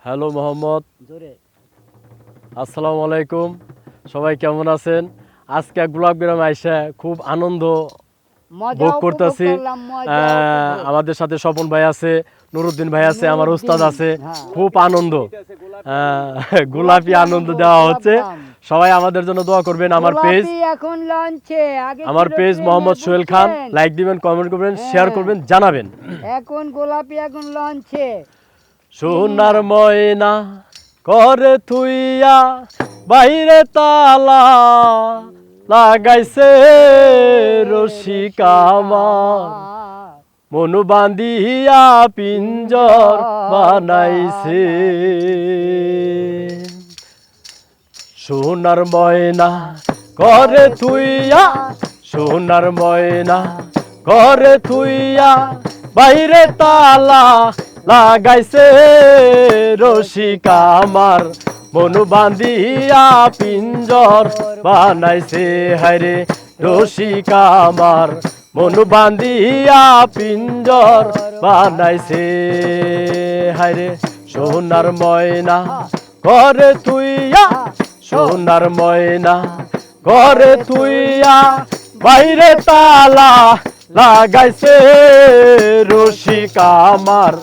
Hello Mohammad, আসসালামু আলাইকুম। সবাই কেমন আছেন? আজকে গোলাপ গ্রামে আইসা খুব আনন্দ ভোগ করতেছি। আমাদের সাথে স্বপন ভাই আছে, নুরুদ্দিন ভাই আছে, আমার উস্তাদ আছে। খুব আনন্দ, গোলাপি আনন্দ দেওয়া হচ্ছে। সবাই আমাদের জন্য দোয়া করবেন। আমার পেজ মোহাম্মদ সোহেল খান, লাইক দিবেন, কমেন্ট করবেন, শেয়ার করবেন, জানাবেন। এখন গোলাপি এখন লঞ্চে সোনার ময়না করে থুইয়া বাইরে তালা লাগাইছে রসিক আমার, মনু বান্ধিয়া পিঞ্জর বানাইছে। সোনার ময়না করে থুইয়া, সোনার ময়না করে থুইয়া বাইরে তালা লাগাইছে রসিক আমার, মনু বান্ধিয়া পিঞ্জর বানাইছে। হায়রে রসিক আমার, মনু বান্ধিয়া পিঞ্জর বানাইছে। হায়রে সোনার ময়না ঘরে তুইয়া, সোনার ময়না ঘরে তুইয়া বাইরে তালা লাগাইছে রসিক আমার,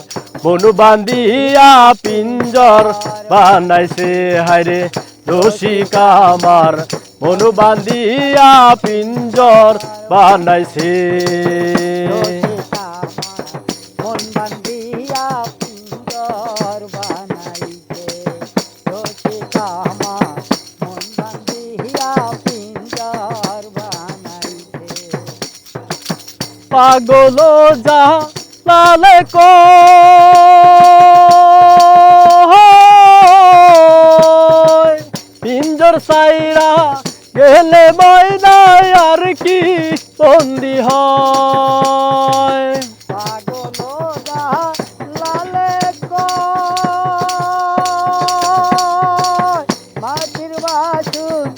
মনু বান্ধিয়া পিঞ্জর বানাইছে। হায়রে রসিক আমার, মনু বান্ধিয়া পিঞ্জর বানাইছে। মন বান্ধিয়া পিঞ্জর বানাইছে। রসিক আমার, মন বান্ধিয়া পিঞ্জর বানাইছে। পাগল যা লালে কো পিঞ্জর সাইরা গেলে ময়নায় আর কি বন্দি হয়। পাগল যা লালে মাটির বাসুন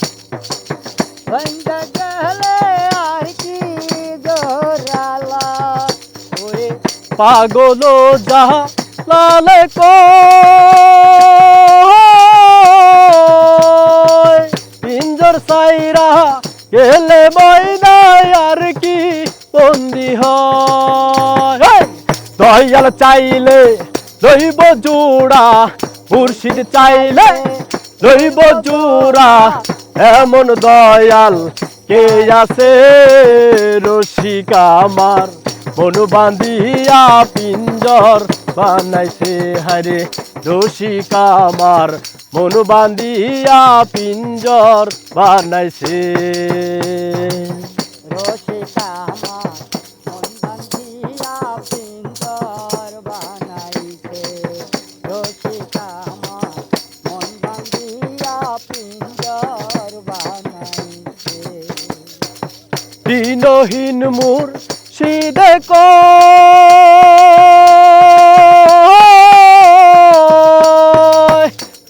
ভাঙ্গা গেলে আর কি জোরালা। ওরে পাগল যা লালে কো পিঞ্জর সাইরা গেলে ময়নায় আর কি বন্দি হয়। দয়াল চাইলে দৈব জোড়া, মুর্শিদ চাইলে দৈব জোড়া, এমন দয়াল কে আছে রসিক আমার, মনু বান্ধিয়া পিঞ্জর বানাইছে। হায়রে রসিক আমার, মনু বান্ধিয়া পিঞ্জর বানাইছে। রসিক আমার, মন বান্ধিয়া পিঞ্জর বানাইছে। রসিক আমার, মন বান্ধিয়া পিঞ্জর বানাইছে। দিনহীন মোর সিদে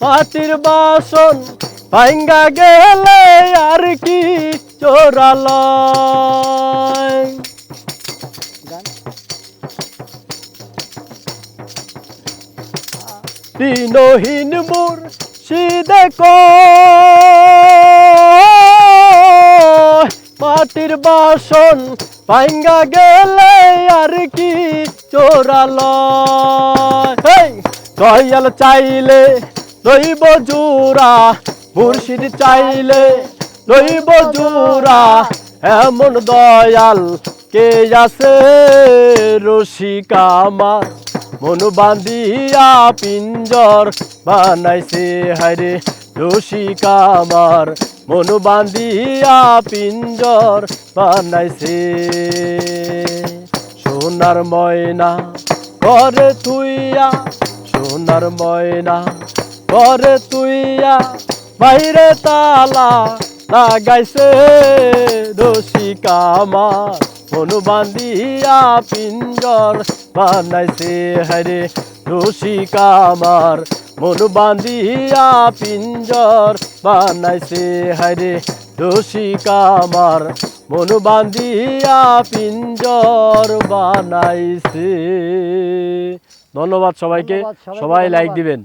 মাটির বাসন ভাঙ্গা গেলে আর কি চোরালয়। দিনহীন মোর সিদে মাটির বাসন ভাঙ্গা গেলে আর কি চোরালয়। দয়াল চাইলে দৈব জোড়া, মুর্শিদ চাইলে দৈব জোড়া, এমন দয়াল কে আছে রসিক আমার, মনু বান্ধিয়া পিঞ্জর বানাইছে। হায়রে রসিক আমার, মনু বান্ধিয়া পিঞ্জর বানাইছে। সোনার ময়না করে তুইয়া, সোনার ময়না করে তুইয়া বাইরে তালা লাগাইছে রসিক আমার, মনু বান্ধিয়া পিঞ্জর বানাইছে। হায়রে রসিক আমার, মনু বান্ধিয়া পিঞ্জর বানাইছে। হায়রে রসিক আমার, মনু বান্ধিয়া পিঞ্জর বানাইছে। ধন্যবাদ সবাইকে, সবাই লাইক দিবেন।